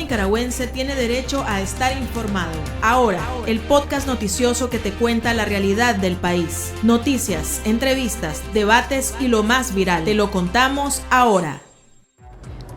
nicaragüense tiene derecho a estar informado. Ahora, el podcast noticioso que te cuenta la realidad del país. Noticias, entrevistas, debates y lo más viral. Te lo contamos ahora.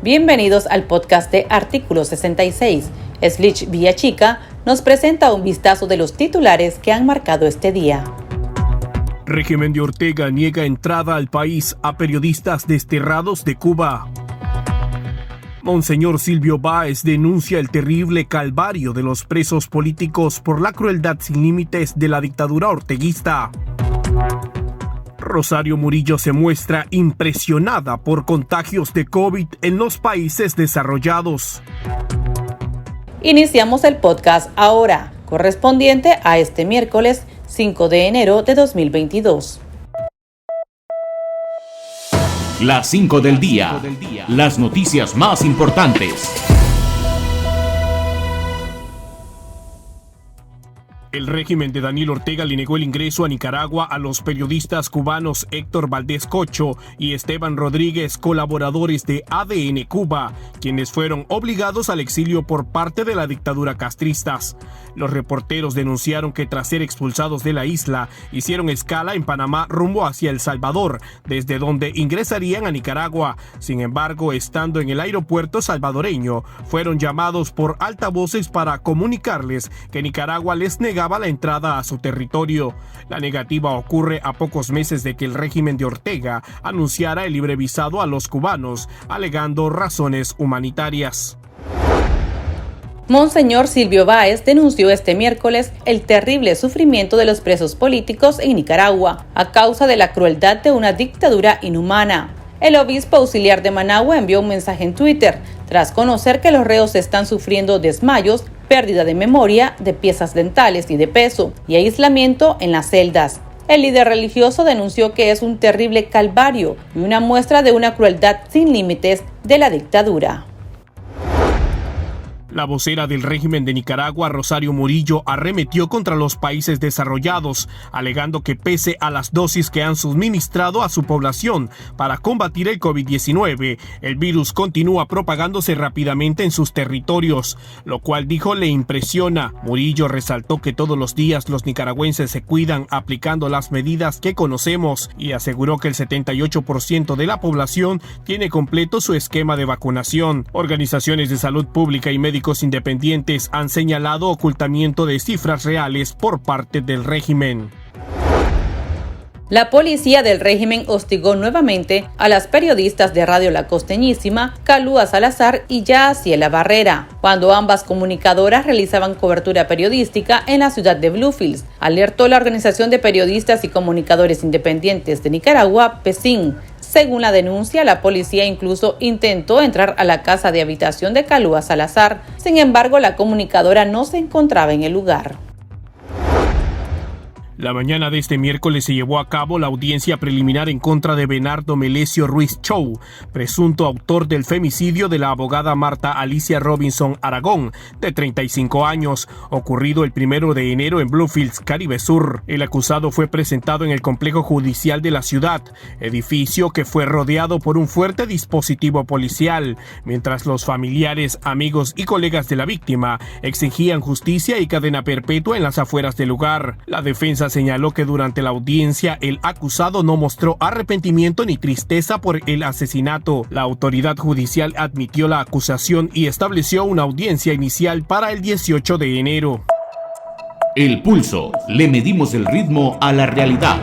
Bienvenidos al podcast de Artículo 66. Slich Villachica nos presenta un vistazo de los titulares que han marcado este día. Régimen de Ortega niega entrada al país a periodistas desterrados de Cuba. Monseñor Silvio Báez denuncia el terrible calvario de los presos políticos por la crueldad sin límites de la dictadura orteguista. Rosario Murillo se muestra impresionada por contagios de COVID en los países desarrollados. Iniciamos el podcast ahora, correspondiente a este miércoles 5 de enero de 2022. Las 5 del día. Las noticias más importantes. El régimen de Daniel Ortega le negó el ingreso a Nicaragua a los periodistas cubanos Héctor Valdés Cocho y Esteban Rodríguez, colaboradores de ADN Cuba, quienes fueron obligados al exilio por parte de la dictadura castristas. Los reporteros denunciaron que tras ser expulsados de la isla, hicieron escala en Panamá rumbo hacia El Salvador, desde donde ingresarían a Nicaragua. Sin embargo, estando en el aeropuerto salvadoreño, fueron llamados por altavoces para comunicarles que Nicaragua les negaba la entrada a su territorio. La negativa ocurre a pocos meses de que el régimen de Ortega anunciara el libre visado a los cubanos, alegando razones humanitarias. Monseñor Silvio Báez denunció este miércoles el terrible sufrimiento de los presos políticos en Nicaragua a causa de la crueldad de una dictadura inhumana. El obispo auxiliar de Managua envió un mensaje en Twitter tras conocer que los reos están sufriendo desmayos, pérdida de memoria, de piezas dentales y de peso, y aislamiento en las celdas. El líder religioso denunció que es un terrible calvario y una muestra de una crueldad sin límites de la dictadura. La vocera del régimen de Nicaragua, Rosario Murillo, arremetió contra los países desarrollados, alegando que pese a las dosis que han suministrado a su población para combatir el COVID-19, el virus continúa propagándose rápidamente en sus territorios, lo cual dijo le impresiona. Murillo resaltó que todos los días los nicaragüenses se cuidan aplicando las medidas que conocemos y aseguró que el 78% de la población tiene completo su esquema de vacunación. Organizaciones de salud pública y médicos independientes han señalado ocultamiento de cifras reales por parte del régimen. La policía del régimen hostigó nuevamente a las periodistas de Radio La Costeñísima, Kalua Salazar y Yaciela Barrera, cuando ambas comunicadoras realizaban cobertura periodística en la ciudad de Bluefields, alertó la Organización de Periodistas y Comunicadores Independientes de Nicaragua, PECIN. Según la denuncia, la policía incluso intentó entrar a la casa de habitación de Kalua Salazar. Sin embargo, la comunicadora no se encontraba en el lugar. La mañana de este miércoles se llevó a cabo la audiencia preliminar en contra de Bernardo Melesio Ruiz Chou, presunto autor del femicidio de la abogada Marta Alicia Robinson Aragón, de 35 años, ocurrido el 1 de enero en Bluefields, Caribe Sur. El acusado fue presentado en el complejo judicial de la ciudad, edificio que fue rodeado por un fuerte dispositivo policial, mientras los familiares, amigos y colegas de la víctima exigían justicia y cadena perpetua en las afueras del lugar. La defensa señaló que durante la audiencia el acusado no mostró arrepentimiento ni tristeza por el asesinato. La autoridad judicial admitió la acusación y estableció una audiencia inicial para el 18 de enero. El Pulso. Le medimos el ritmo a la realidad.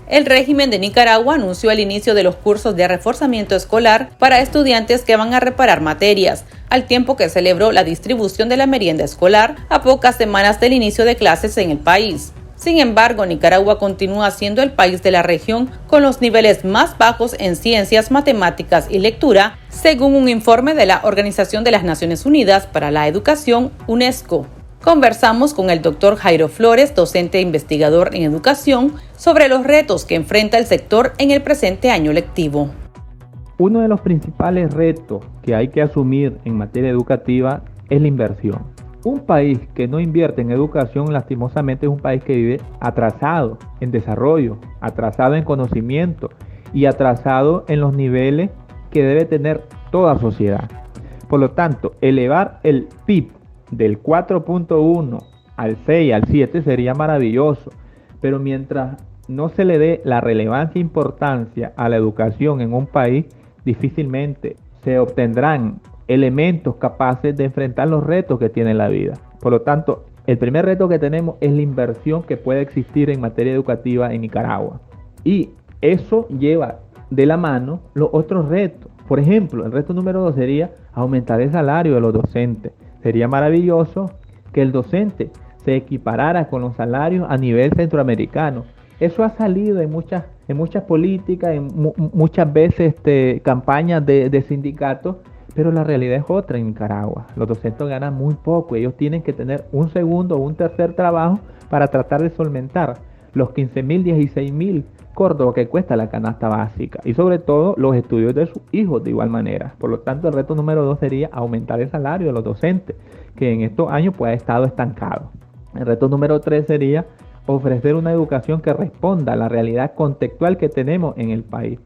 El régimen de Nicaragua anunció el inicio de los cursos de reforzamiento escolar para estudiantes que van a reparar materias, al tiempo que celebró la distribución de la merienda escolar a pocas semanas del inicio de clases en el país. Sin embargo, Nicaragua continúa siendo el país de la región con los niveles más bajos en ciencias, matemáticas y lectura, según un informe de la Organización de las Naciones Unidas para la Educación, UNESCO. Conversamos con el Dr. Jairo Flores, docente e investigador en educación, sobre los retos que enfrenta el sector en el presente año lectivo. Uno de los principales retos que hay que asumir en materia educativa es la inversión. Un país que no invierte en educación, lastimosamente, es un país que vive atrasado en desarrollo, atrasado en conocimiento y atrasado en los niveles que debe tener toda sociedad. Por lo tanto, elevar el PIB del 4.1 al 6, al 7 sería maravilloso, pero mientras no se le dé la relevancia e importancia a la educación en un país, difícilmente se obtendrán elementos capaces de enfrentar los retos que tiene la vida. Por lo tanto, el primer reto que tenemos es la inversión que puede existir en materia educativa en Nicaragua. Y eso lleva de la mano los otros retos. Por ejemplo, el reto número 2 sería aumentar el salario de los docentes. Sería maravilloso que el docente se equiparara con los salarios a nivel centroamericano. Eso ha salido en muchas políticas, muchas veces campañas de sindicatos, pero la realidad es otra en Nicaragua. Los docentes ganan muy poco, ellos tienen que tener un segundo o un tercer trabajo para tratar de solventar los 15.000, 16.000 córdobas que cuesta la canasta básica y sobre todo los estudios de sus hijos de igual manera. Por lo tanto, el reto número 2 sería aumentar el salario de los docentes, que en estos años pues, ha estado estancado. El reto número 3 sería ofrecer una educación que responda a la realidad contextual que tenemos en el país.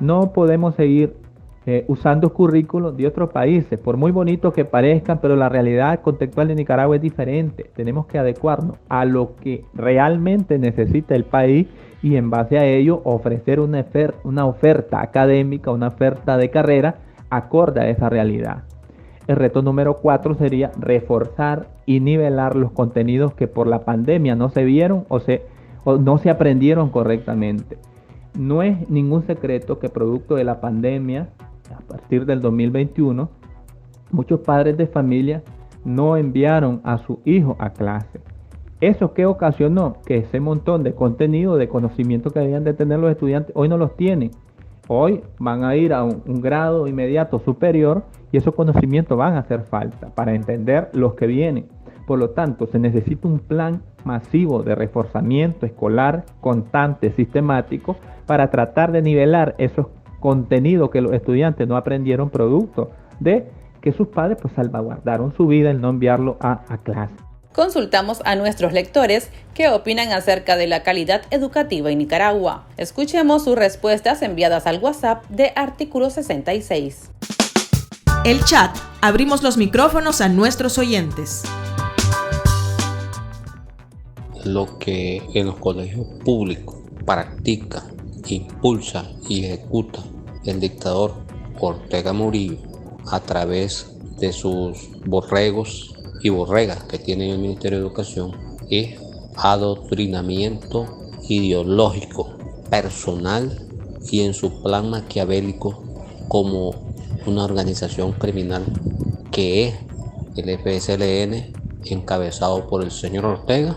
No podemos seguir usando currículos de otros países, por muy bonitos que parezcan, pero la realidad contextual de Nicaragua es diferente. Tenemos que adecuarnos a lo que realmente necesita el país y en base a ello ofrecer una oferta académica, una oferta de carrera acorde a esa realidad. El reto número 4 sería reforzar y nivelar los contenidos que por la pandemia no se vieron o no se aprendieron correctamente. No es ningún secreto que producto de la pandemia, a partir del 2021, muchos padres de familia no enviaron a su hijo a clase. ¿Eso qué ocasionó? Que ese montón de contenido, de conocimiento que debían de tener los estudiantes, hoy no los tienen. Hoy van a ir a un grado inmediato superior y esos conocimientos van a hacer falta para entender los que vienen. Por lo tanto, se necesita un plan masivo de reforzamiento escolar, constante, sistemático, para tratar de nivelar esos contenidos que los estudiantes no aprendieron producto de que sus padres pues salvaguardaron su vida en no enviarlo a clase. Consultamos a nuestros lectores qué opinan acerca de la calidad educativa en Nicaragua. Escuchemos sus respuestas enviadas al WhatsApp de Artículo 66. El chat. Abrimos los micrófonos a nuestros oyentes. Lo que en los colegios públicos practica, impulsa y ejecuta el dictador Ortega Murillo a través de sus borregos y borregas que tiene el Ministerio de Educación es adoctrinamiento ideológico, personal y en su plan maquiavélico como una organización criminal que es el FSLN encabezado por el señor Ortega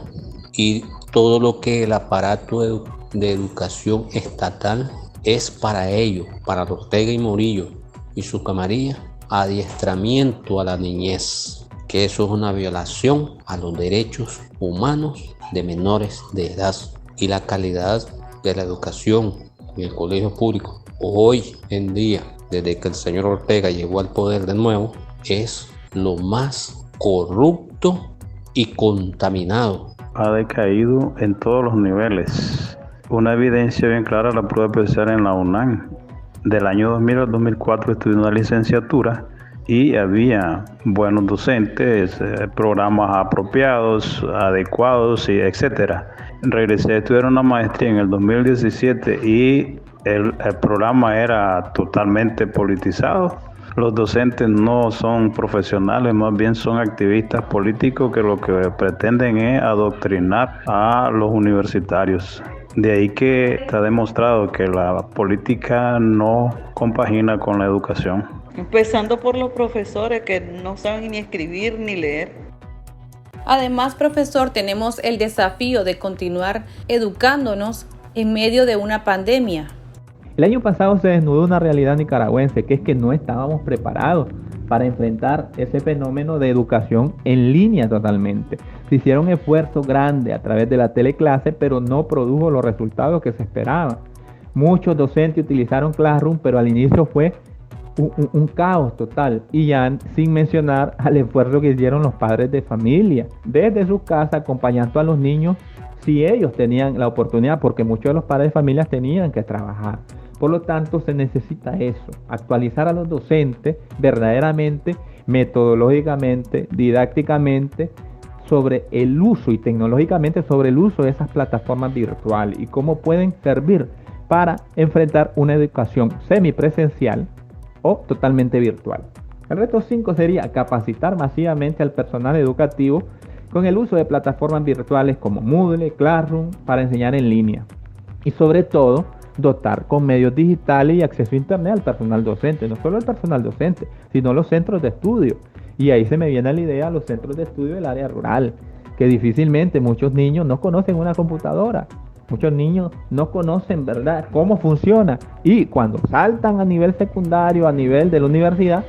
y todo lo que el aparato de educación estatal es para ellos, para Ortega y Murillo y su camarilla, adiestramiento a la niñez, que eso es una violación a los derechos humanos de menores de edad y la calidad de la educación en el colegio público hoy en día, desde que el señor Ortega llegó al poder de nuevo, es lo más corrupto y contaminado. Ha decaído en todos los niveles. Una evidencia bien clara la pude apreciar en la UNAM. Del año 2000 al 2004 estudié una licenciatura y había buenos docentes, programas apropiados, adecuados, y etcétera. Regresé a estudiar una maestría en el 2017 y el programa era totalmente politizado. Los docentes no son profesionales, más bien son activistas políticos que lo que pretenden es adoctrinar a los universitarios. De ahí que está demostrado que la política no compagina con la educación. Empezando por los profesores que no saben ni escribir ni leer. Además, profesor, tenemos el desafío de continuar educándonos en medio de una pandemia. El año pasado se desnudó una realidad nicaragüense, que es que no estábamos preparados para enfrentar ese fenómeno de educación en línea totalmente. Se hicieron esfuerzos grandes a través de la teleclase, pero no produjo los resultados que se esperaban. Muchos docentes utilizaron Classroom, pero al inicio fue un caos total, y ya sin mencionar al esfuerzo que hicieron los padres de familia desde sus casas acompañando a los niños si ellos tenían la oportunidad, porque muchos de los padres de familia tenían que trabajar. Por lo tanto, se necesita eso, actualizar a los docentes verdaderamente, metodológicamente, didácticamente, sobre el uso y tecnológicamente sobre el uso de esas plataformas virtuales y cómo pueden servir para enfrentar una educación semipresencial o totalmente virtual. El reto 5 sería capacitar masivamente al personal educativo con el uso de plataformas virtuales como Moodle, Classroom para enseñar en línea y sobre todo dotar con medios digitales y acceso a internet al personal docente, no solo al personal docente, sino los centros de estudio. Y ahí se me viene la idea los centros de estudio del área rural, que difícilmente muchos niños no conocen una computadora, muchos niños no conocen, ¿verdad?, cómo funciona. Y cuando saltan a nivel secundario, a nivel de la universidad,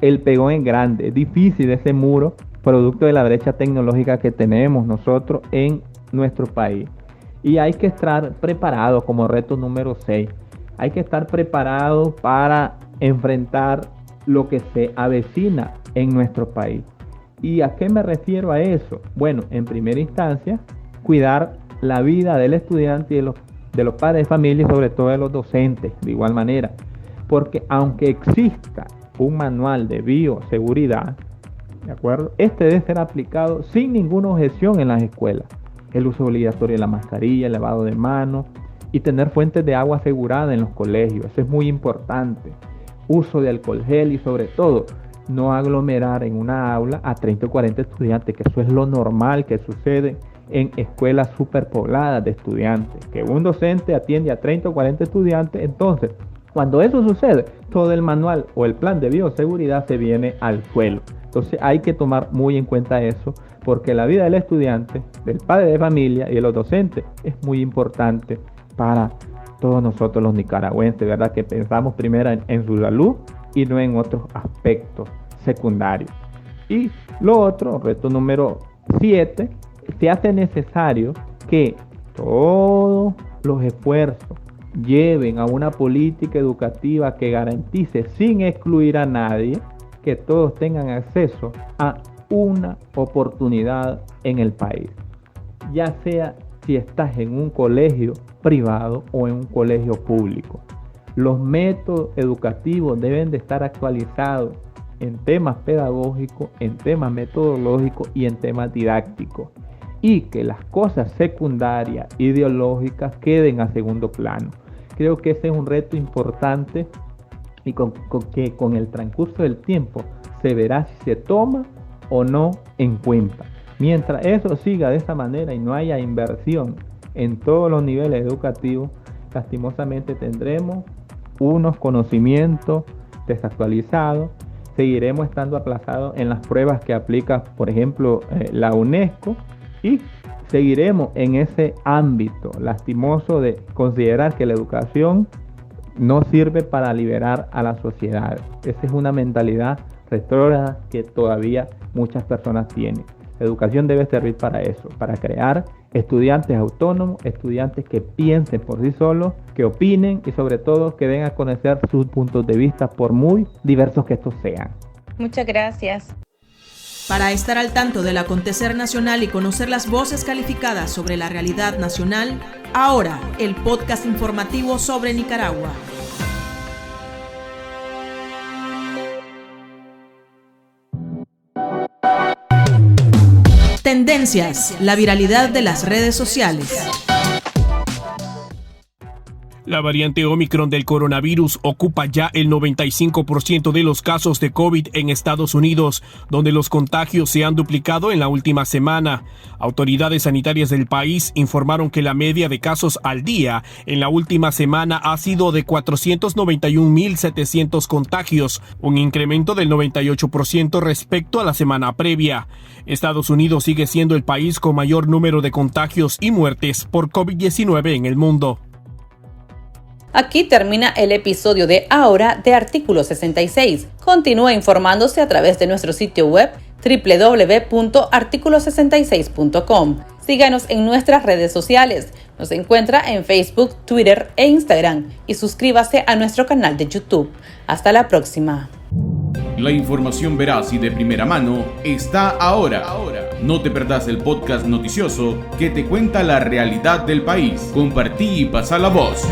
el pegón es grande, es difícil ese muro, producto de la brecha tecnológica que tenemos nosotros en nuestro país. Y hay que estar preparado como reto número 6. Hay que estar preparado para enfrentar lo que se avecina en nuestro país. ¿Y a qué me refiero a eso? Bueno, en primera instancia, cuidar la vida del estudiante y de los padres de familia y sobre todo de los docentes, de igual manera. Porque aunque exista un manual de bioseguridad, ¿de acuerdo?, este debe ser aplicado sin ninguna objeción en las escuelas. El uso obligatorio de la mascarilla, el lavado de manos y tener fuentes de agua asegurada en los colegios. Eso es muy importante. Uso de alcohol gel y sobre todo no aglomerar en una aula a 30 o 40 estudiantes, que eso es lo normal que sucede en escuelas superpobladas de estudiantes, que un docente atiende a 30 o 40 estudiantes. Entonces, cuando eso sucede, todo el manual o el plan de bioseguridad se viene al suelo. Entonces hay que tomar muy en cuenta eso, porque la vida del estudiante, del padre de familia y de los docentes es muy importante para todos nosotros los nicaragüenses, ¿verdad?, que pensamos primero en su salud y no en otros aspectos secundarios. Y lo otro, reto número 7, se hace necesario que todos los esfuerzos lleven a una política educativa que garantice, sin excluir a nadie, que todos tengan acceso a una oportunidad en el país, ya sea si estás en un colegio privado o en un colegio público. Los métodos educativos deben de estar actualizados en temas pedagógicos, en temas metodológicos y en temas didácticos, y que las cosas secundarias, ideológicas, queden a segundo plano. Creo que ese es un reto importante y que con el transcurso del tiempo se verá si se toma o no en cuenta. Mientras eso siga de esa manera y no haya inversión en todos los niveles educativos, lastimosamente tendremos unos conocimientos desactualizados, seguiremos estando aplazados en las pruebas que aplica, por ejemplo, la UNESCO, y seguiremos en ese ámbito lastimoso de considerar que la educación no sirve para liberar a la sociedad. Esa es una mentalidad retrógrada que todavía muchas personas tienen. La educación debe servir para eso, para crear estudiantes autónomos, estudiantes que piensen por sí solos, que opinen y sobre todo que den a conocer sus puntos de vista, por muy diversos que estos sean. Muchas gracias. Para estar al tanto del acontecer nacional y conocer las voces calificadas sobre la realidad nacional, ahora el podcast informativo sobre Nicaragua. Tendencias, la viralidad de las redes sociales. La variante Omicron del coronavirus ocupa ya el 95% de los casos de COVID en Estados Unidos, donde los contagios se han duplicado en la última semana. Autoridades sanitarias del país informaron que la media de casos al día en la última semana ha sido de 491.700 contagios, un incremento del 98% respecto a la semana previa. Estados Unidos sigue siendo el país con mayor número de contagios y muertes por COVID-19 en el mundo. Aquí termina el episodio de Ahora de Artículo 66. Continúa informándose a través de nuestro sitio web www.articulo66.com. Síganos en nuestras redes sociales. Nos encuentra en Facebook, Twitter e Instagram y suscríbase a nuestro canal de YouTube. Hasta la próxima. La información veraz y de primera mano está ahora. No te perdás el podcast noticioso que te cuenta la realidad del país. Compartí y pasa la voz.